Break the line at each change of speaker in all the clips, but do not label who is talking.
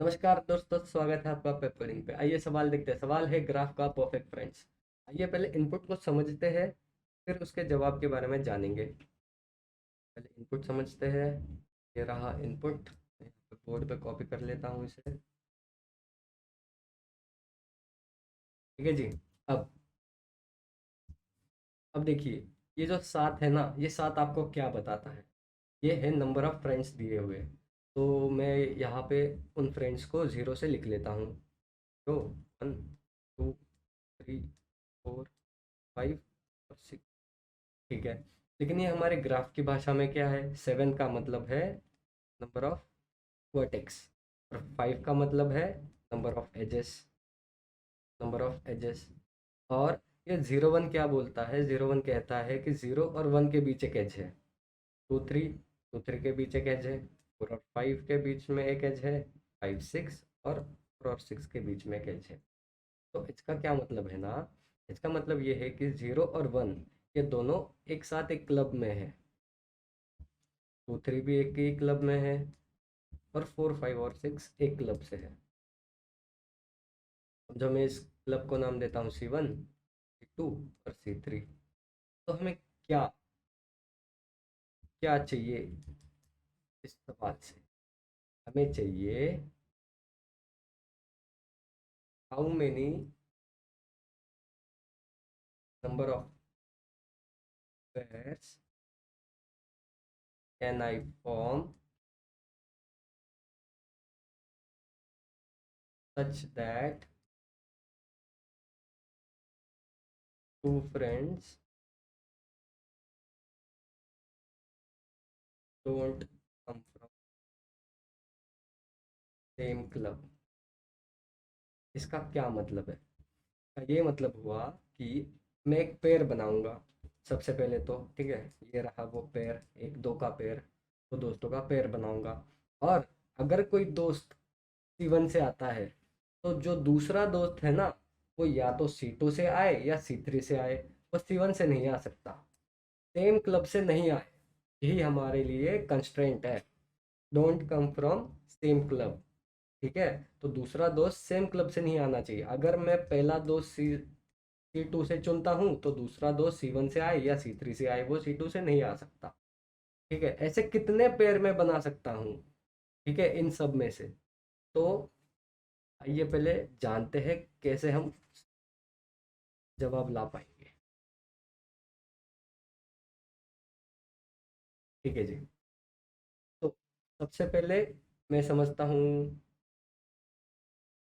नमस्कार दोस्तों, स्वागत है आपका पेपरिंग पे। आइए सवाल देखते हैं। सवाल है ग्राफ का परफेक्ट फ्रेंड्स। आइए पहले इनपुट को समझते हैं, फिर उसके जवाब के बारे में जानेंगे। पहले इनपुट समझते हैं। ये रहा इनपुट, बोर्ड पे कॉपी कर लेता हूँ इसे। ठीक है जी। अब अब देखिए, ये जो 7 है ना, ये 7 आपको क्या बताता है? ये है नंबर ऑफ फ्रेंड्स दिए हुए। तो मैं यहाँ पे उन फ्रेंड्स को 0 से लिख लेता हूँ। तो 1 2 3 4 5 और 6। ठीक है। लेकिन ये हमारे ग्राफ की भाषा में क्या है? 7 का मतलब है नंबर ऑफ वर्टेक्स, और 5 का मतलब है number of edges. Number of edges. और ये 0 1 क्या बोलता है? 0 1 कहता है कि 0 और 1 के बीच एक एज है। 2 3 के बीच एक एज है। 4 और 5 के बीच में एक एज है। 5 6 और 4 और 6 के बीच में एक एज है। तो इसका क्या मतलब है ना? इसका मतलब ये है कि 0 और 1 ये दोनों एक साथ एक क्लब में है। 2 3 भी एक ही क्लब में है, और 4 5 और 6 एक क्लब से है। अब जो मैं इस क्लब को नाम देता हूँ C1 C2 और C3। तो हमें क्या क्या चाहिए इस सवाल से? हमें चाहिए how many number of pairs can I form such that two friends don't come from same club. इसका क्या मतलब है? ये मतलब हुआ कि मैं एक पेयर बनाऊंगा सबसे पहले तो। ठीक है, ये रहा वो पेयर, एक दो का पेयर, दो दोस्तों का पेयर बनाऊंगा। और अगर कोई दोस्त C1 से आता है, तो जो दूसरा दोस्त है ना, वो या तो C2 से आए या C3 से आए। वो C1 से नहीं आ सकता, सेम क्लब से नहीं आए। यही हमारे लिए कंस्ट्रेंट है, don't come from same club. ठीक है। तो दूसरा दोस्त सेम क्लब से नहीं आना चाहिए। अगर मैं पहला दोस्त C2 से चुनता हूँ, तो दूसरा दोस्त C1 से आए या C3 से आए, वो C2 से नहीं आ सकता। ठीक है। ऐसे कितने पेयर में बना सकता हूँ? ठीक है, इन सब में से। तो आइए पहले जानते हैं कैसे हम जवाब ला पाएंगे। ठीक है जी। तो सबसे पहले मैं समझता हूँ,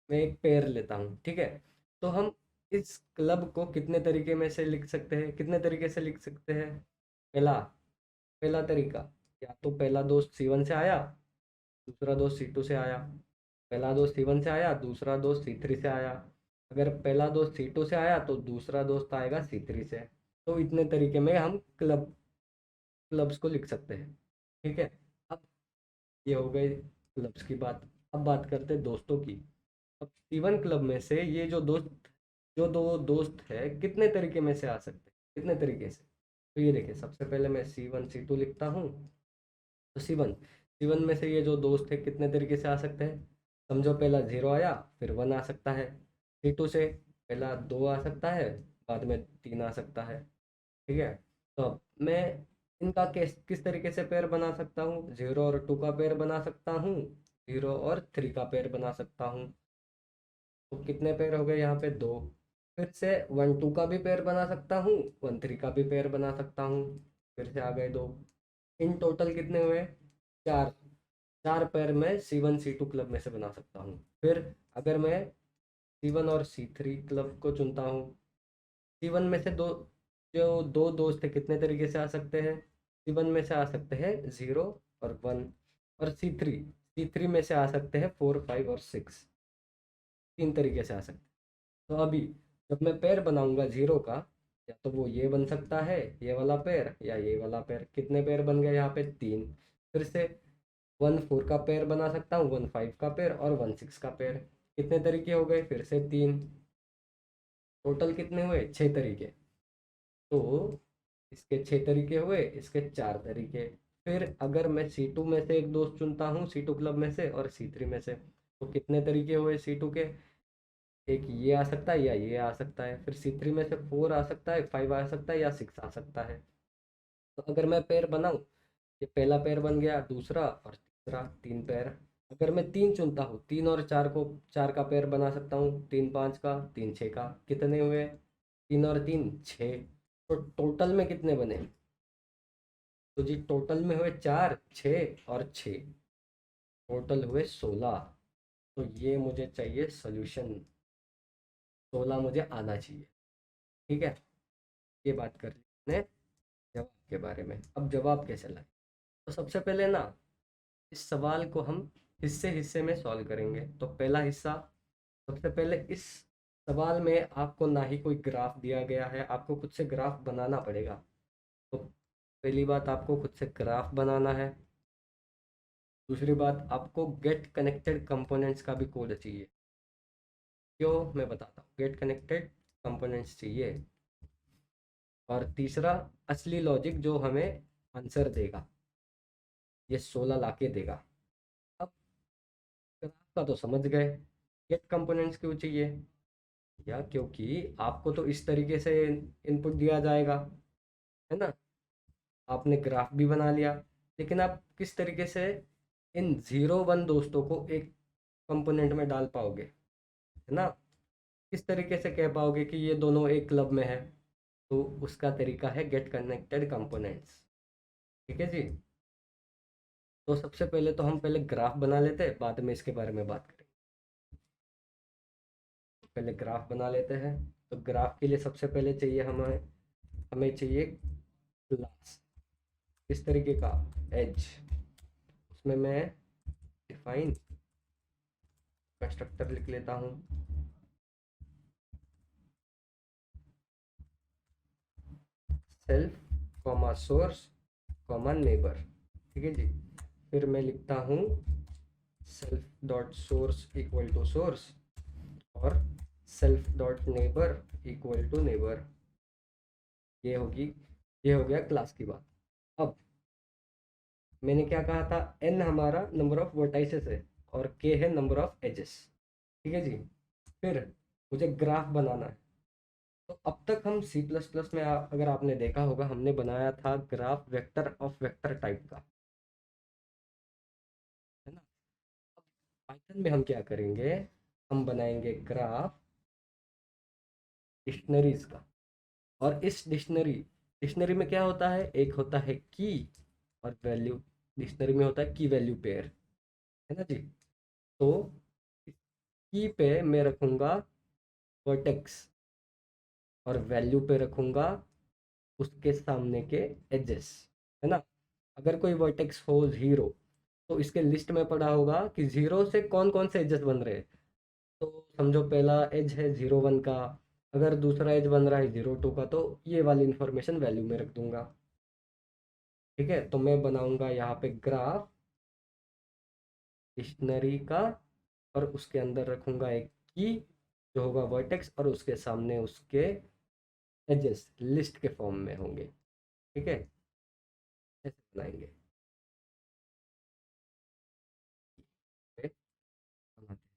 मैं एक पेयर लेता हूँ। ठीक है। तो हम इस क्लब को कितने तरीके में से लिख सकते हैं? कितने तरीके से लिख सकते हैं? पहला पहला तरीका, या तो पहला दोस्त C1 से आया, दूसरा दोस्त C2 से आया। पहला दोस्त C1 से आया, दूसरा दोस्त C3 से आया। अगर पहला दोस्त C2 से आया, तो दूसरा दोस्त आएगा C3 से। तो इतने तरीके में हम क्लब्स को लिख सकते हैं। ठीक है। अब ये हो गई क्लब्स की बात। अब बात करते हैं दोस्तों की। अब C1 क्लब में से ये जो दो दोस्त है, कितने तरीके में से आ सकते हैं? कितने तरीके से? तो ये देखिए, सबसे पहले मैं C1 C2 लिखता हूँ। तो C1 में से ये जो दोस्त है कितने तरीके से आ सकते हैं? समझो, पहला 0 आया, फिर 1 आ सकता है। C2 से पहला 2 आ सकता है, बाद में 3 आ सकता है। ठीक है। तो अब मैं इनका किस तरीके से पेयर बना सकता हूँ? 0 और 2 का पेयर बना सकता हूँ, 0 और 3 का पेयर बना सकता हूँ। तो कितने पेयर हो गए यहाँ पे? दो। फिर से 1 2 का भी पेयर बना सकता हूँ, 1 3 का भी पेयर बना सकता हूँ। फिर से आ गए दो। इन टोटल कितने हुए? चार। चार पेयर मैं C1 C2 क्लब में से बना सकता हूँ। फिर अगर मैं C1 और C3 क्लब को चुनता हूँ, C1 में से जो दो दोस्त है कितने तरीके से आ सकते हैं? C1 में से आ सकते हैं 0 और 1। और C3 में से आ सकते हैं 4 5 और 6। तीन तरीके से आ सकते हैं। तो अभी जब मैं पेयर बनाऊंगा 0 का, या तो वो ये बन सकता है, ये वाला पेयर, या ये वाला पेयर। कितने पेयर बन गए यहाँ पे? तीन। फिर से 1 4 का पेयर बना सकता हूँ, 1 5 का पेयर और 1 6 का पेयर। कितने तरीके हो गए? फिर से तीन। टोटल कितने हुए? 6 तरीके। तो इसके 6 तरीके हुए, इसके 4 तरीके। फिर अगर मैं C2 में से एक दोस्त चुनता हूँ, C2 क्लब में से और C3 में से, तो कितने तरीके हुए C2 के? एक ये आ सकता है या ये आ सकता है, फिर C3 में से 4 आ सकता है, 5 आ सकता है या 6 आ सकता है। तो अगर मैं पेयर बनाऊं, ये पहला पेयर बन गया, दूसरा और तीसरा, 3 पेयर। अगर मैं 3 चुनता हूँ, 3 और 4 को, 4 का पेयर बना सकता हूँ, 3 5 का, 3 6 का, कितने हुए? 3 और 3 6। तो टोटल में कितने बने? तो जी टोटल में हुए 4, 6 और 6, टोटल हुए 16। तो ये मुझे चाहिए सोल्यूशन, 16 मुझे आना चाहिए। ठीक है, ये बात कर ली हमने जवाब के बारे में। अब जवाब कैसे लाए? तो सबसे पहले ना, इस सवाल को हम हिस्से हिस्से में सॉल्व करेंगे। तो पहला हिस्सा, सबसे पहले इस सवाल में आपको ना ही कोई ग्राफ दिया गया है, आपको खुद से ग्राफ बनाना पड़ेगा। तो पहली बात, आपको खुद से ग्राफ बनाना है। दूसरी बात, आपको गेट कनेक्टेड कंपोनेंट्स का भी कोड चाहिए। क्यों, मैं बताता हूँ। गेट कनेक्टेड कंपोनेंट्स चाहिए। और तीसरा, असली लॉजिक जो हमें आंसर देगा, ये 16 लाके देगा। अब ग्राफ का तो समझ गए, गेट कंपोनेंट्स क्यों चाहिए? या क्योंकि आपको तो इस तरीके से इनपुट दिया जाएगा, है ना। आपने ग्राफ भी बना लिया, लेकिन आप किस तरीके से इन 0 1 दोस्तों को एक कंपोनेंट में डाल पाओगे, है ना। किस तरीके से कह पाओगे कि ये दोनों एक क्लब में है? तो उसका तरीका है गेट कनेक्टेड कंपोनेंट्स। ठीक है जी। तो सबसे पहले तो हम पहले ग्राफ बना लेते हैं, बाद में इसके बारे में बात करेंगे। पहले ग्राफ बना लेते हैं। तो ग्राफ के लिए सबसे पहले चाहिए हमें हमें चाहिए क्लास। किस तरीके का? एज। उसमें मैं डिफाइन कंस्ट्रक्टर लिख लेता हूँ, self comma source comma neighbour. ठीक है जी। फिर मैं लिखता हूँ self dot source equal to source और self dot neighbour equal to neighbour. ये होगी, ये हो गया क्लास की बात। अब मैंने क्या कहा था, n हमारा नंबर ऑफ वर्टाइसेस है और k है नंबर ऑफ एजेस। ठीक है जी। फिर मुझे ग्राफ बनाना है। तो अब तक हम सी प्लस प्लस में अगर आपने देखा होगा, हमने बनाया था graph vector of vector type का, है ना। अब पाइथन में हम क्या करेंगे, हम बनाएंगे ग्राफ डिक्शनरीज का। और इस डिक्शनरी डिक्शनरी में क्या होता है, एक होता है की और वैल्यू। डिक्शनरी में होता है की वैल्यू पेयर, है ना जी। तो की पे मैं रखूंगा वर्टेक्स और वैल्यू पे रखूंगा उसके सामने के एजेस, है ना। अगर कोई वर्टेक्स हो 0, तो इसके लिस्ट में पड़ा होगा कि 0 से कौन कौन से एजेस बन रहे हैं। तो समझो पहला एज है 0 1 का, अगर दूसरा एज बन रहा है 0 2 का, तो ये वाली इंफॉर्मेशन वैल्यू में रख दूंगा। ठीक है, तो मैं बनाऊंगा यहाँ पे ग्राफ डिक्शनरी का, और उसके अंदर रखूंगा एक की जो होगा वर्टेक्स, और उसके सामने उसके एजेस लिस्ट के फॉर्म में होंगे। ठीक है, ऐसे बनाएंगे। फिर बनाते हैं।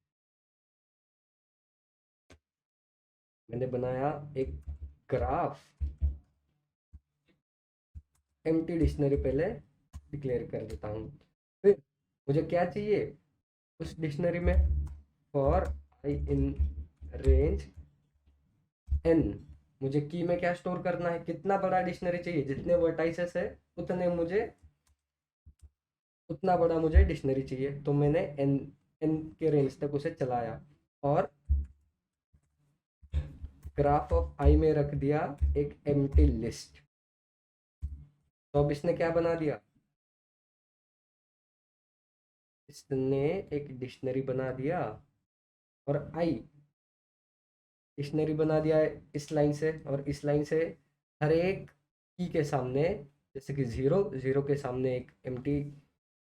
मैंने बनाया एक ग्राफ, एम्प्टी डिक्शनरी पहले डिक्लेयर कर देता हूँ। फिर मुझे क्या चाहिए उस डिक्शनरी में, for i in range n. मुझे की में क्या स्टोर करना है, कितना बड़ा डिक्शनरी चाहिए, जितने वर्टाइसेस है उतने मुझे, उतना बड़ा मुझे डिक्शनरी चाहिए। तो मैंने एन एन के रेंज तक उसे चलाया और ग्राफ ऑफ आई में रख दिया एक एम्प्टी लिस्ट। तो अब इसने क्या बना दिया, इसने एक डिक्शनरी बना दिया, और आई डिक्शनरी बना दिया है इस लाइन से, और इस लाइन से हर एक की के सामने, जैसे कि 0 के सामने एक एम्प्टी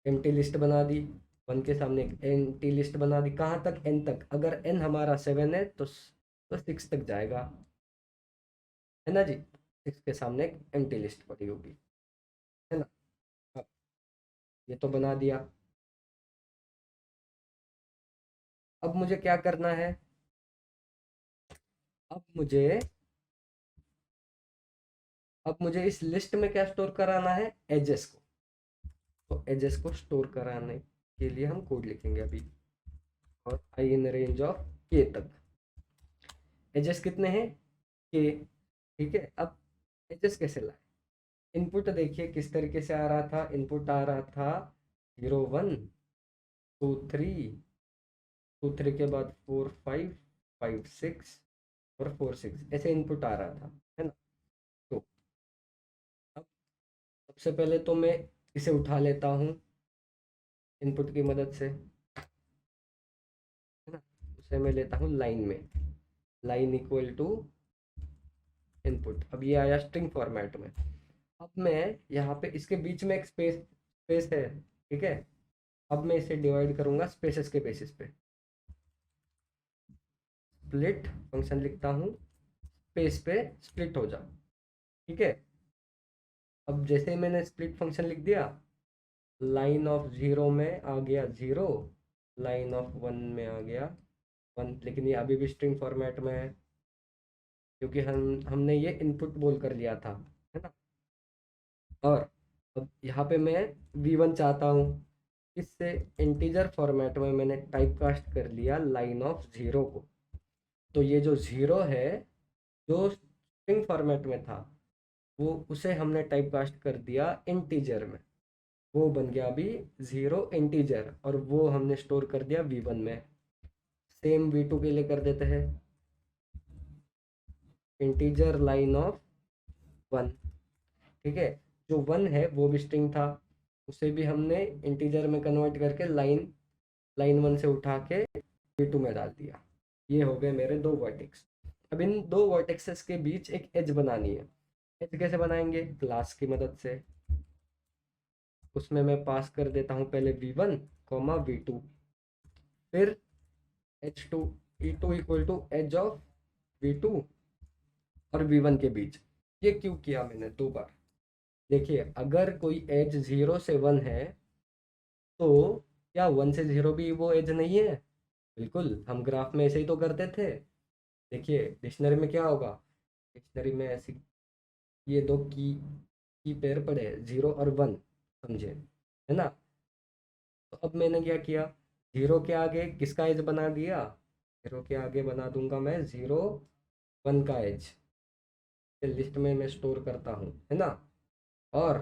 एम्प्टी लिस्ट बना दी, 1 के सामने एक एम्प्टी लिस्ट बना दी। कहाँ तक, n तक। अगर n हमारा 7 है तो 6 तक जाएगा, है ना जी। 6 के सामने एक एम्प्टी लिस्ट पड़ी होगी, है ना। अब ये तो बना दिया। अब मुझे क्या करना है, अब मुझे इस लिस्ट में क्या स्टोर कराना है, एजेस को। तो एजेस को स्टोर कराने के लिए हम कोड लिखेंगे अभी, और आई इन रेंज ऑफ के तक। एजेस कितने हैं, के। ठीक है, अब एजेस कैसे लाए, इनपुट देखिए किस तरीके से आ रहा था, इनपुट आ रहा था 0 1 2 3, 2 3 के बाद 4 5 5 6 और 4 6, ऐसे इनपुट आ रहा था, है ना। तो अब सबसे पहले तो मैं इसे उठा लेता हूँ इनपुट की मदद से, है ना। उसे मैं लेता हूँ लाइन में, लाइन इक्वल टू इनपुट। अब ये आया स्ट्रिंग फॉर्मेट में। अब मैं यहाँ पे इसके बीच में एक स्पेस स्पेस है, ठीक है। अब मैं इसे डिवाइड करूंगा स्पेसेस के बेसिस पे। स्प्लिट फंक्शन लिखता हूँ, स्पेस पे स्प्लिट हो जा, ठीक है। अब जैसे ही मैंने स्प्लिट फंक्शन लिख दिया, लाइन ऑफ 0 में आ गया 0, लाइन ऑफ 1 में आ गया 1, लेकिन ये अभी भी स्ट्रिंग फॉर्मेट में है, क्योंकि हमने ये इनपुट बोल कर लिया था, है ना। और अब यहाँ पे मैं v1 चाहता हूँ, इससे इंटीजर फॉर्मेट में मैंने टाइप कास्ट कर लिया लाइन ऑफ 0 को। तो ये जो 0 है, जो स्ट्रिंग फॉर्मेट में था, वो उसे हमने टाइप कास्ट कर दिया इंटीजर में। वो बन गया अभी 0 इंटीजर, और वो हमने स्टोर कर दिया v1 में। सेम v2 के लिए कर देते हैं, इंटीजर लाइन ऑफ 1, ठीक है। जो 1 है वो भी स्ट्रिंग था, उसे भी हमने इंटीजर में कन्वर्ट करके लाइन लाइन 1 से उठा के v2 में डाल दिया। ये हो गए मेरे दो वर्टेक्स। अब इन दो वर्टेक्सेस के बीच एक एज बनानी है। एज कैसे बनाएंगे, क्लास की मदद से। उसमें मैं पास कर देता हूँ पहले v1 कॉमा v2, फिर h2 e2 equal to as of v2 और v1 के बीच। ये क्यों किया मैंने दो बार, देखिए अगर कोई एज 0 से 1 है, तो क्या 1 से 0 भी वो एज नहीं है। बिल्कुल, हम ग्राफ में ऐसे ही तो करते थे। देखिए डिक्शनरी में क्या होगा, डिक्शनरी में ऐसी ये दो की पेयर पड़े 0 और 1, समझे, है ना। तो अब मैंने क्या किया, 0 के आगे किसका एज बना दिया, 0 के आगे बना दूंगा मैं 0 1 का एज, लिस्ट में मैं स्टोर करता हूँ, है ना। और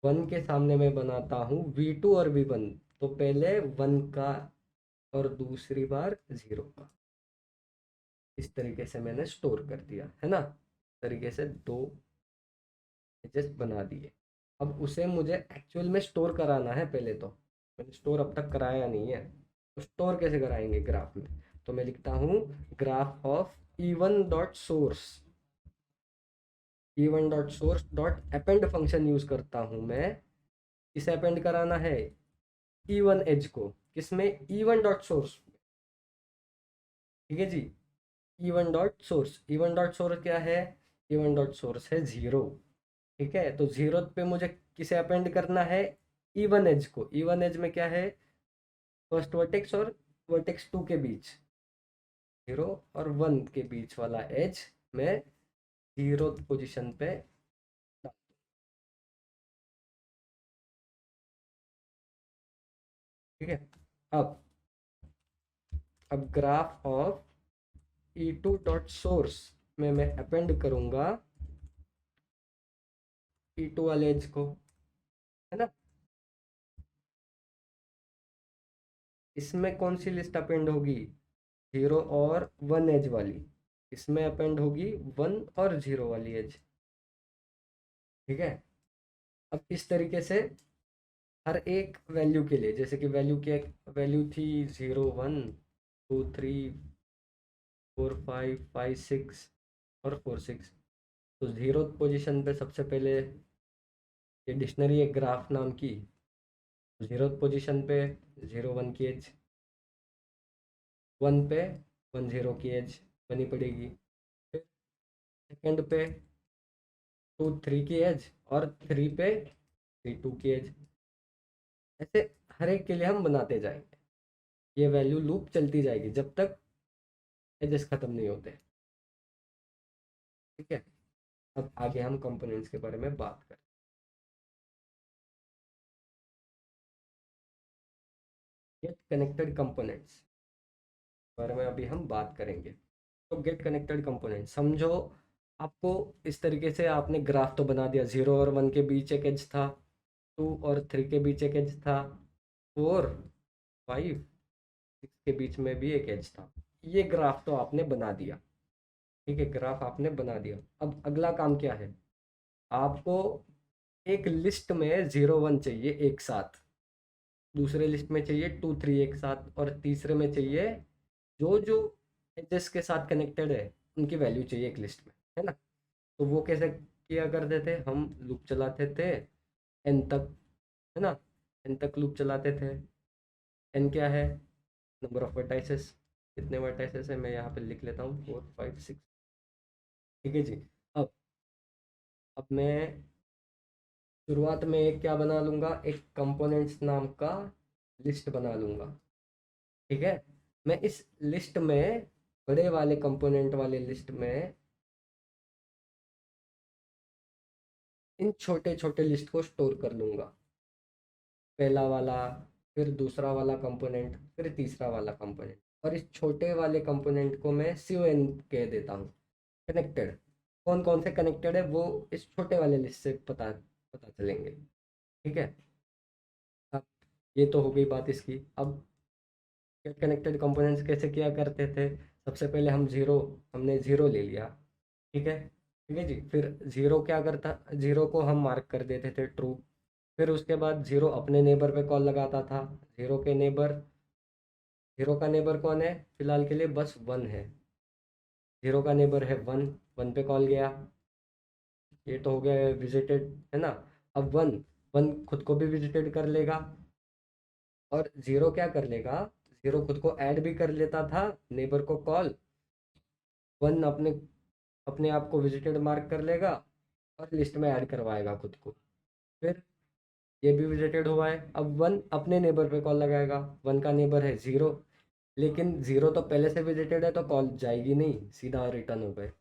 1 के सामने मैं बनाता हूँ v2 और v1, तो पहले 1 का और दूसरी बार 0 का। इस तरीके से मैंने स्टोर कर दिया, है ना। इस तरीके से दो एजेस बना दिए। अब उसे मुझे एक्चुअल में स्टोर कराना है, पहले तो मैंने स्टोर अब तक कराया नहीं है। तो स्टोर कैसे कराएंगे ग्राफ में, तो मैं लिखता हूँ graph of e1 dot source, e1 dot source dot append function use करता हूँ मैं। किसे अपेंड कराना है, e1 एज को, किसमें, e1 डॉट सोर्स, ठीक है जी। e1 dot source, e1 dot source क्या है, e1 डॉट सोर्स है 0, ठीक है। तो 0 पे मुझे किसे अपेंड करना है, e1 एज को। e1 एज में क्या है, फर्स्ट वर्टेक्स और वर्टेक्स 2 के बीच, 0 और 1 के बीच वाला एज में 0 पोजिशन पे डाल, ठीक है। अब अब graph of e2 dot source में मैं अपेंड करूंगा e2 वाले एज को, है ना। इसमें कौन सी लिस्ट अपेंड होगी, 0 और 1 एज वाली। इसमें अपेंड होगी 1 और 0 वाली एज, ठीक है। अब इस तरीके से हर एक वैल्यू के लिए, जैसे कि वैल्यू की वैल्यू थी 0 1 2 3 4 5 5 6 और 4 6, तो 0 पोजीशन पे सबसे पहले ये डिक्शनरी है ग्राफ नाम की, 0 पोजीशन पे 0 1 की एज, 1 पे 1 0 की एज बनी पड़ेगी, फिर सेकंड पे 2 3 की एज, और 3 पे 3 2 की एज। ऐसे हर एक के लिए हम बनाते जाएंगे। ये वैल्यू लूप चलती जाएगी जब तक एजेस खत्म नहीं होते। ठीक है, अब आगे हम कंपोनेंट्स के बारे में बात करें। गेट कनेक्टेड कंपोनेंट्स बारे में अभी हम बात करेंगे। तो गेट कनेक्टेड कंपोनेंट समझो, आपको इस तरीके से आपने ग्राफ तो बना दिया, 0 और 1 के बीच एक एज था, 2 और 3 के बीच एक एज था, 4, 5, 6 के बीच में भी एक एज था। ये ग्राफ तो आपने बना दिया। ठीक है, ग्राफ आपने बना दिया। अब अगला काम क्या है, आपको एक लिस्ट में 0 1 चाहिए एक साथ, दूसरे लिस्ट में चाहिए 2 3 एक साथ, और तीसरे में चाहिए जो जो एजेस के साथ कनेक्टेड है उनकी वैल्यू चाहिए एक लिस्ट में, है ना। तो वो कैसे किया करते थे, हम लूप चलाते थे एन तक, है ना। एन तक लूप चलाते थे। एन क्या है, नंबर ऑफ वर्टाइसेस। कितने वर्टाइसेस है मैं यहाँ पे लिख लेता हूँ, 4 5 6। ठीक है जी। अब अब मैं शुरुआत में एक क्या बना लूँगा, एक कंपोनेंट्स नाम का लिस्ट बना लूँगा। ठीक है, मैं इस लिस्ट में, बड़े वाले कंपोनेंट वाले लिस्ट में, इन छोटे छोटे लिस्ट को स्टोर कर लूँगा। पहला वाला, फिर दूसरा वाला कंपोनेंट, फिर तीसरा वाला कंपोनेंट, और इस छोटे वाले कंपोनेंट को मैं CON कह देता हूँ, कनेक्टेड। कौन कौन से कनेक्टेड है वो इस छोटे वाले लिस्ट से पता पता चलेंगे। ठीक है, अब ये तो हो गई बात इसकी। अब कनेक्टेड कंपोनेंट्स कैसे किया करते थे, सबसे पहले हमने ज़ीरो ले लिया। ठीक है, ठीक है जी। फिर ज़ीरो क्या करता, ज़ीरो को हम मार्क कर देते थे ट्रू। फिर उसके बाद ज़ीरो अपने नेबर पे कॉल लगाता था। ज़ीरो के नेबर, ज़ीरो का नेबर कौन है, फिलहाल के लिए बस 1 है। ज़ीरो का नेबर है 1, 1 पे कॉल गया। ये तो हो गया विजिटेड, है ना। अब 1, 1 खुद को भी विजिटेड कर लेगा, और ज़ीरो क्या कर लेगा, ज़ीरो खुद को ऐड भी कर लेता था नेबर को कॉल। 1 अपने अपने आप को विजिटेड मार्क कर लेगा और लिस्ट में ऐड करवाएगा खुद को। फिर ये भी विजिटेड हुआ है। अब 1 अपने नेबर पे कॉल लगाएगा। 1 का नेबर है 0, लेकिन 0 तो पहले से विजिटेड है तो कॉल जाएगी नहीं, सीधा रिटर्न हो गए।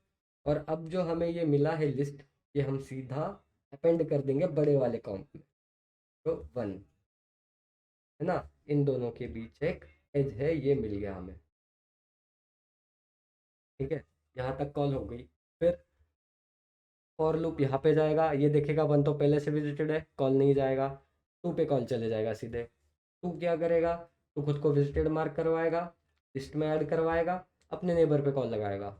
और अब जो हमें ये मिला है लिस्ट, ये हम सीधा अपेंड कर देंगे बड़े वाले काउंट में। तो 1, है ना, इन दोनों के बीच एक एज है, ये मिल गया हमें। ठीक है, यहाँ तक कॉल हो गई। फिर फॉर लूप यहाँ पे जाएगा, ये देखेगा 1 तो पहले से विजिटेड है, कॉल नहीं जाएगा। 2 पे कॉल चले जाएगा सीधे। 2 क्या करेगा, तो खुद को विजिटेड मार्क करवाएगा, लिस्ट में ऐड करवाएगा, अपने नेबर पे कॉल लगाएगा।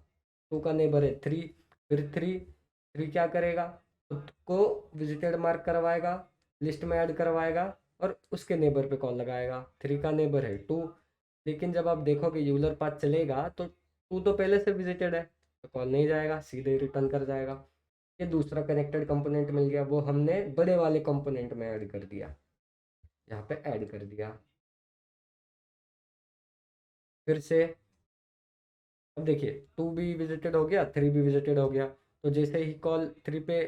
2 का नेबर है 3, फिर 3 क्या करेगा, खुद को विजिटेड मार्क करवाएगा, लिस्ट में ऐड करवाएगा, और उसके नेबर पे कॉल लगाएगा। 3 का नेबर है 2, लेकिन जब आप देखोगे यूलर पाथ चलेगा तो 2 तो पहले से विजिटेड है, तो कॉल नहीं जाएगा, सीधे रिटर्न कर जाएगा। ये दूसरा कनेक्टेड कंपोनेंट मिल गया, वो हमने बड़े वाले कंपोनेंट में ऐड कर दिया, यहाँ पे ऐड कर दिया। फिर से अब देखिए, 2 भी विजिटेड हो गया, 3 भी विजिटेड हो गया। तो जैसे ही कॉल 3 पे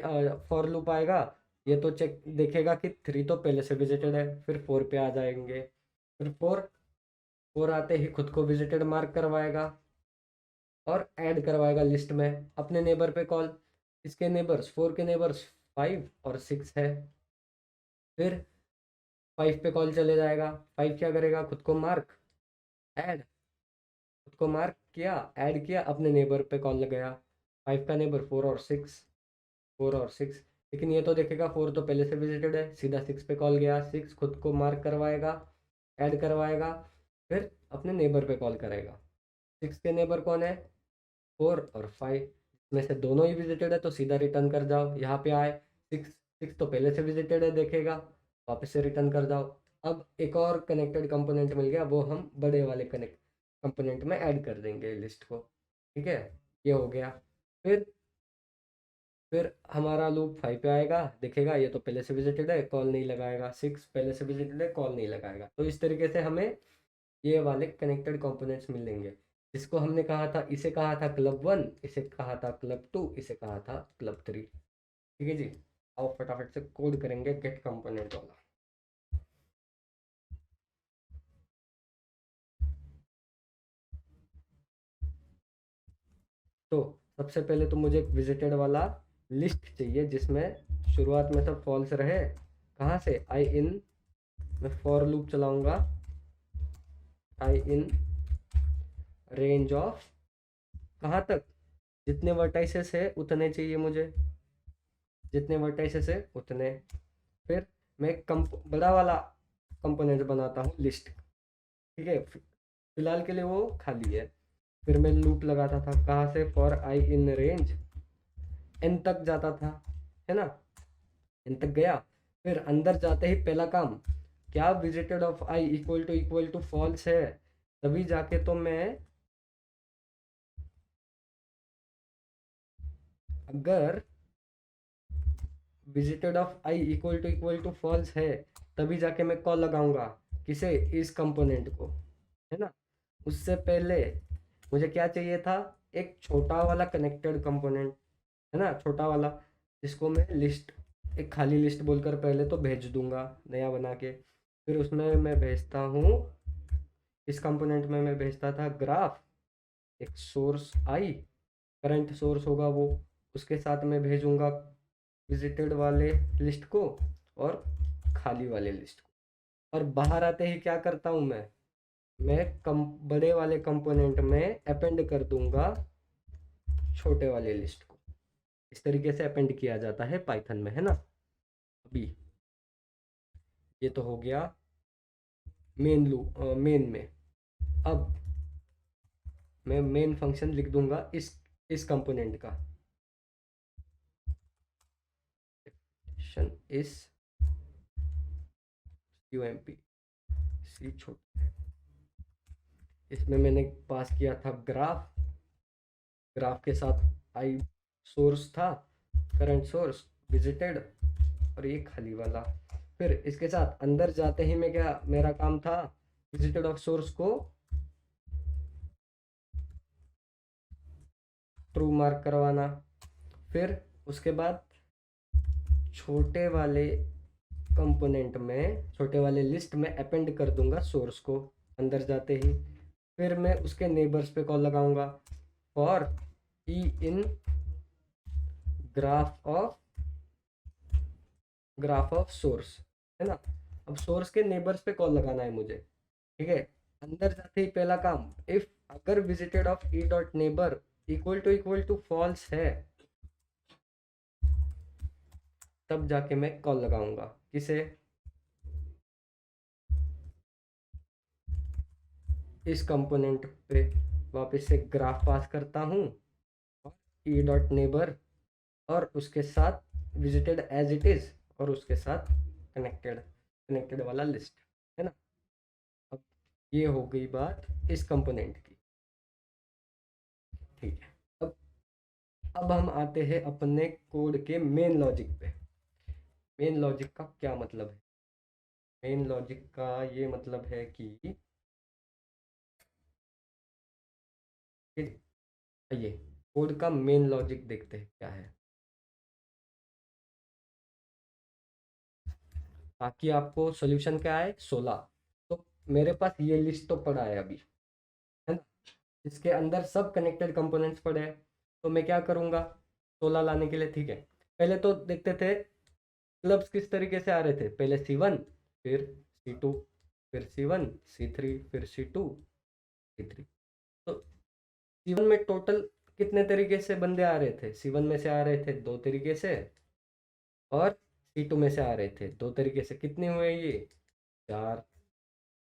फॉर लूप आएगा, ये तो चेक देखेगा कि 3 तो पहले से विजिटेड है, फिर 4 पे आ जाएंगे। फिर 4 आते ही खुद को विजिटेड मार्क करवाएगा और ऐड करवाएगा लिस्ट में अपने नेबर पे कॉल। इसके नेबर्स, 4 के नेबर्स 5 और 6 है। फिर 5 पे कॉल चले जाएगा। 5 क्या करेगा, खुद को मार्क, ऐड, खुद को मार्क किया, ऐड किया, अपने नेबर पे कॉल लगाया। 5 का नेबर 4 और 6, 4 और 6। लेकिन ये तो देखेगा 4 तो पहले से विजिटेड है, सीधा 6 पे कॉल गया। 6 खुद को मार्क करवाएगा, ऐड करवाएगा, फिर अपने नेबर पे कॉल करेगा। 6 के नेबर कौन है, 4 और 5 में से दोनों ही विजिटेड है, तो सीधा रिटर्न कर जाओ। यहाँ पे आए, 6 तो पहले से विजिटेड है, देखेगा, वापस से रिटर्न कर जाओ। अब एक और कनेक्टेड कंपोनेंट मिल गया, वो हम बड़े वाले कनेक्ट कंपोनेंट में ऐड कर देंगे लिस्ट को। ठीक है, ये हो गया। फिर फिर हमारा लूप 5 पे आएगा, देखेगा ये तो पहले से विजिटेड है, कॉल नहीं लगाएगा। 6 पहले से विजिटेड है, कॉल नहीं लगाएगा। तो इस तरीके से हमें ये वाले कनेक्टेड कंपोनेंट्स मिलेंगे। इसको हमने कहा था, इसे कहा था क्लब 1, इसे कहा था क्लब 2, इसे कहा था क्लब 3। ठीक है जी। आओ फटाफट से कोड करेंगे गेट कंपोनेंट वाला। तो सबसे पहले तो मुझे एक विजिटेड वाला लिस्ट चाहिए जिसमें शुरुआत में सब फॉल्स रहे। कहाँ से? आई इन, मैं फॉर लूप चलाऊंगा, आई इन रेंज ऑफ, कहाँ तक? जितने वर्टाइसेस है उतने चाहिए मुझे, जितने वर्टाइसेस है उतने। फिर मैं एक बड़ा वाला कंपोनेंट बनाता हूँ लिस्ट, ठीक है, फिलहाल के लिए वो खाली है। फिर मैं लूप लगाता था, कहाँ से? For i in range n तक जाता था, है ना, एन तक गया। फिर अंदर जाते ही पहला काम क्या? Visited of i equal to false है, तभी जाके तो मैं, अगर visited of i equal to false है तभी जाके मैं कॉल लगाऊंगा, किसे? इस कंपोनेंट को, है ना। उससे पहले मुझे क्या चाहिए था? एक छोटा वाला कनेक्टेड कंपोनेंट, है ना, छोटा वाला, जिसको मैं लिस्ट, एक खाली लिस्ट बोलकर पहले तो भेज दूंगा नया बना के। फिर उसमें मैं भेजता हूँ, इस कंपोनेंट में मैं भेजता था ग्राफ, एक सोर्स आई, करंट सोर्स होगा वो, उसके साथ मैं भेजूंगा विजिटेड वाले लिस्ट को और खाली वाले लिस्ट को। और बाहर आते ही क्या करता हूँ मैं कम बड़े वाले कंपोनेंट में अपेंड कर दूंगा छोटे वाले लिस्ट को। इस तरीके से अपेंड किया जाता है पाइथन में, है ना। अभी ये तो हो गया मेन लूप, मेन में। अब मैं मेन फंक्शन लिख दूंगा इस कंपोनेंट का, इस यूएमपी सी छोटा, इसमें मैंने पास किया था ग्राफ, ग्राफ के साथ आई सोर्स था, करंट सोर्स, विजिटेड, और ये खाली वाला। फिर इसके साथ अंदर जाते ही मैं क्या, मेरा काम था विजिटेड ऑफ सोर्स को ट्रू मार्क करवाना। फिर उसके बाद छोटे वाले कंपोनेंट में, छोटे वाले लिस्ट में अपेंड कर दूंगा सोर्स को अंदर जाते ही। फिर मैं उसके नेबर्स पे कॉल लगाऊंगा, for E in graph of source, है ना। अब सोर्स के नेबर्स पे कॉल लगाना है मुझे, ठीक है। अंदर जाते ही पहला काम, इफ अगर visited of e dot neighbour equal to false है तब जाके मैं कॉल लगाऊंगा, किसे? इस कंपोनेंट पे वापस से ग्राफ पास करता हूँ, ई डॉट नेबर, और उसके साथ विजिटेड एज इट इज, और उसके साथ कनेक्टेड वाला लिस्ट, है ना। अब ये हो गई बात इस कंपोनेंट की, ठीक है। अब हम आते हैं अपने कोड के मेन लॉजिक पे। मेन लॉजिक का क्या मतलब है? मेन लॉजिक का ये मतलब है कि ये कोड का मेन लॉजिक देखते हैं क्या है, ताकि आपको सॉल्यूशन क्या आए, 16। तो मेरे पास ये लिस्ट तो पड़ा है अभी, है ना, इसके अंदर सब कनेक्टेड कंपोनेंट्स पड़े हैं। तो मैं क्या करूँगा 16 लाने के लिए, ठीक है। पहले तो देखते थे क्लब्स किस तरीके से आ रहे थे, पहले C1, फिर C2, फिर C1, C3, फिर C2, C3। तो C1 में टोटल कितने तरीके से बंदे आ रहे थे? C1 में से आ रहे थे 2 तरीके से, और C2 में से आ रहे थे 2 तरीके से। कितने हुए ये? 4।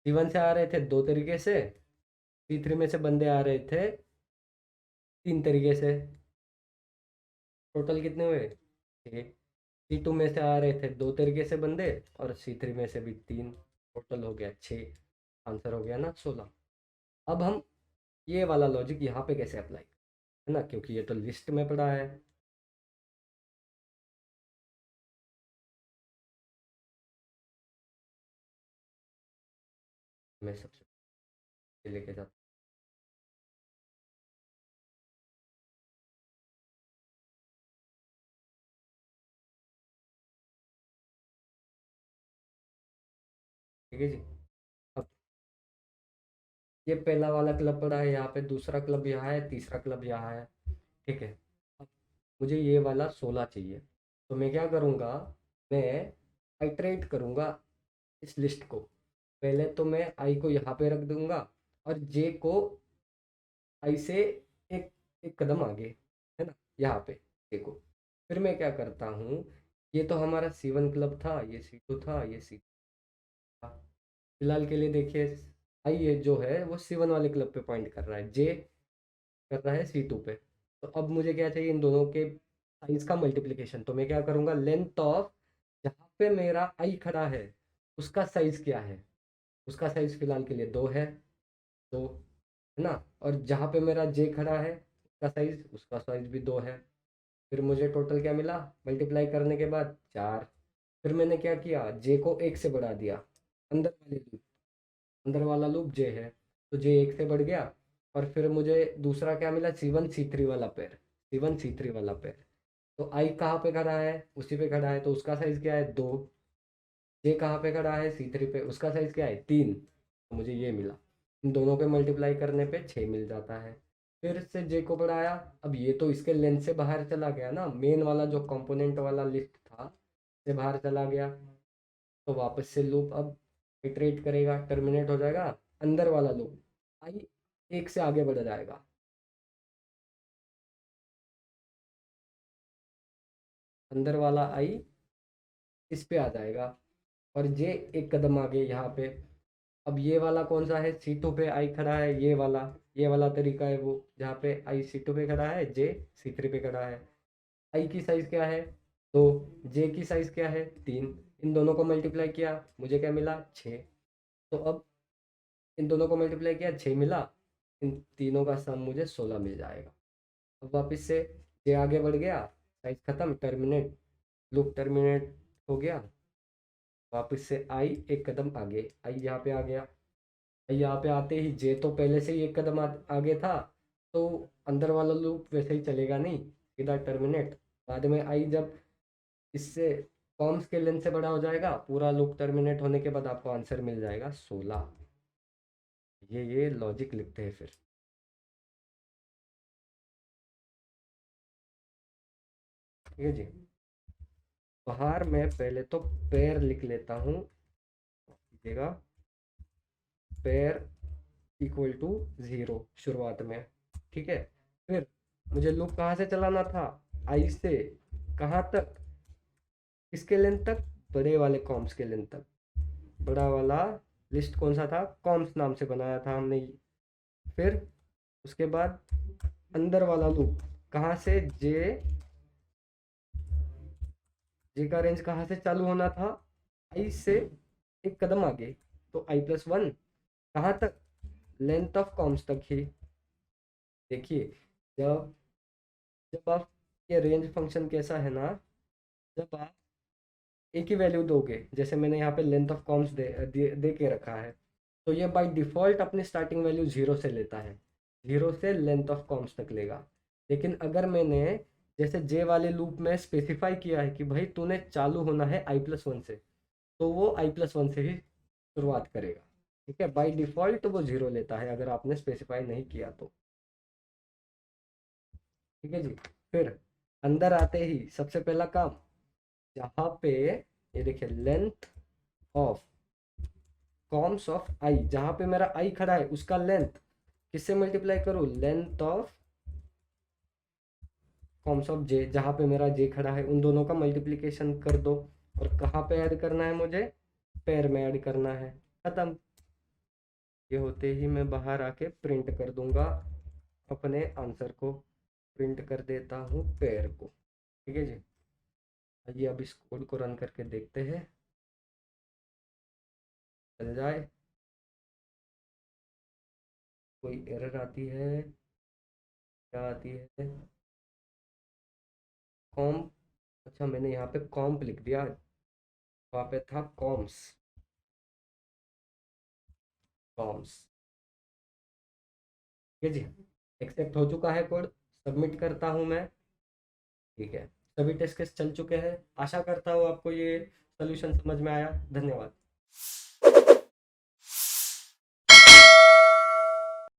C1 से आ रहे थे 2 तरीके से, C3 में से बंदे आ रहे थे 3 तरीके से। टोटल कितने हुए? 6। C2 में से आ रहे थे 2 तरीके से बंदे, और C3 में से भी 3। टोटल हो गया 6। आंसर हो गया ना 16। अब हम ये वाला लॉजिक यहाँ पे कैसे अप्लाई, है ना, क्योंकि ये तो लिस्ट में पड़ा है। मैं सबसे पहले लेके जाता हूँ, ठीक है जी। अब ये पहला वाला क्लब पड़ा है यहाँ पे, दूसरा क्लब यहाँ है, तीसरा क्लब यहाँ है। ठीक है। अब मुझे ये वाला 16 चाहिए, तो मैं क्या करूँगा, मैं आइटरेट करूँगा इस लिस्ट को। पहले तो मैं आई को यहाँ पे रख दूंगा और जे को आई से एक एक कदम आगे, है ना, यहाँ पे जे को। फिर मैं क्या करता हूँ, ये तो हमारा C1 क्लब था, ये C2 था, ये C था। फिलहाल के लिए देखिए, आई ये जो है वो C1 वाले क्लब पे पॉइंट कर रहा है, जे कर रहा है C2 पे। तो अब मुझे क्या चाहिए, इन दोनों के साइज का मल्टीप्लिकेशन। तो मैं क्या करूँगा, लेंथ ऑफ जहाँ पे मेरा आई खड़ा है उसका साइज क्या है, उसका साइज फिलहाल के लिए 2 है, 2, है ना। और जहाँ पे मेरा जे खड़ा है उसका साइज भी 2 है। फिर मुझे टोटल क्या मिला, मल्टीप्लाई करने के बाद 4। फिर मैंने क्या किया, जे को 1 से बढ़ा दिया, अंदर वाले लूप, अंदर वाला लूप जे है, तो जे 1 से बढ़ गया। और फिर मुझे दूसरा क्या मिला, C1 C3 वाला पेयर, C1 C3 वाला पेयर। तो आई कहाँ पे खड़ा है, उसी पे खड़ा है, तो उसका साइज क्या है, 2। जे कहाँ पे खड़ा है, C3 पे, उसका साइज क्या है, 3। तो मुझे ये मिला। इन दोनों के मल्टीप्लाई करने पे 6 मिल जाता है। फिर से जे को बढ़ाया, अब ये तो इसके लेंथ से बाहर चला गया ना, मेन वाला जो कंपोनेंट वाला लिस्ट था से बाहर चला गया। तो वापस से लूप अब इटरेट करेगा, टर्मिनेट हो जाएगा, अंदर वाला लूप आई 1 से आगे बढ़ जाएगा, अंदर वाला आई इस पे आ जाएगा, और जे एक कदम आगे यहाँ पे। अब ये वाला कौन सा है, C2 पे आई खड़ा है, ये वाला तरीका है वो, जहाँ पे आई C2 पे खड़ा है, जे C3 पे खड़ा है। आई की साइज क्या है, 2, जे की साइज क्या है, 3। इन दोनों को मल्टीप्लाई किया, मुझे क्या मिला, 6। तो अब इन दोनों को मल्टीप्लाई किया, 6 मिला, इन तीनों का सम मुझे 16 मिल जाएगा। अब वापस से जे आगे बढ़ गया, साइज खत्म, टर्मिनेट, लूप टर्मिनेट हो गया। वापस से आई एक कदम आगे, आई यहाँ पे आ गया। यहाँ पे आते ही जे तो पहले से ही एक कदम आगे था, तो अंदर वाला लूप वैसे ही चलेगा नहीं, सीधा टर्मिनेट। बाद में आई जब इससे कॉम्स के लेंथ से बड़ा हो जाएगा, पूरा लूप टर्मिनेट होने के बाद आपको आंसर मिल जाएगा 16। ये लॉजिक लिखते हैं फिर। ठीक है जी। बाहर मैं पहले तो पेयर लिख लेता हूँ, देखिएगा, पेयर इक्वल टू 0 शुरुआत में। ठीक है। फिर मुझे लूप कहाँ से चलाना था, आई से कहाँ तक, किसके लेंथ तक, बड़े वाले कॉम्स के लेंथ तक। बड़ा वाला लिस्ट कौन सा था, कॉम्स नाम से बनाया था हमने। फिर उसके बाद अंदर वाला लूप कहाँ से, जे जे का रेंज कहाँ से चालू होना था, आई से एक कदम आगे, तो I+1 कहाँ तक, लेंथ ऑफ कॉम्स तक ही। देखिए, जब जब आप, ये रेंज फंक्शन कैसा है ना, जब आप एक ही वैल्यू दोगे, जैसे मैंने यहाँ पे लेंथ ऑफ कॉम्स दे के रखा है, तो ये बाय डिफ़ॉल्ट अपनी स्टार्टिंग वैल्यू 0 से लेता है, 0 से लेंथ ऑफ कॉम्स तक लेगा। लेकिन अगर मैंने जैसे जे वाले लूप में स्पेसिफाई किया है कि भाई तूने चालू होना है I+1 से, तो वो I+1 से ही शुरुआत करेगा। ठीक है, बाय डिफ़ॉल्ट वो 0 लेता है अगर आपने स्पेसिफाई नहीं किया तो। ठीक है जी। फिर अंदर आते ही सबसे पहला काम, जहाँ पे ये देखिए, लेंथ ऑफ कॉम्स ऑफ आई, जहाँ पे मेरा आई खड़ा है उसका लेंथ किससे मल्टीप्लाई करूँ, लेंथ ऑफ कॉम्स ऑफ जे, जहाँ पे मेरा जे खड़ा है, उन दोनों का मल्टीप्लिकेशन कर दो। और कहाँ पे ऐड करना है मुझे, पेयर में ऐड करना है, खत्म। ये होते ही मैं बाहर आके प्रिंट कर दूंगा अपने आंसर को, प्रिंट कर देता हूँ पेयर को। ठीक है जी। आइए अब इस कोड को रन करके देखते हैं, चल जाए। कोई एरर आती है, क्या आती है, कॉम्प, अच्छा मैंने यहाँ पे कॉम्प लिख दिया, वहाँ पे था कॉम्स, कॉम्स। ठीक है जी। एक्सेप्ट हो चुका है कोड, सबमिट करता हूँ मैं। ठीक है, सभी टेस्ट केस चल चुके हैं। आशा करता हूँ आपको ये सोल्यूशन समझ में आया। धन्यवाद।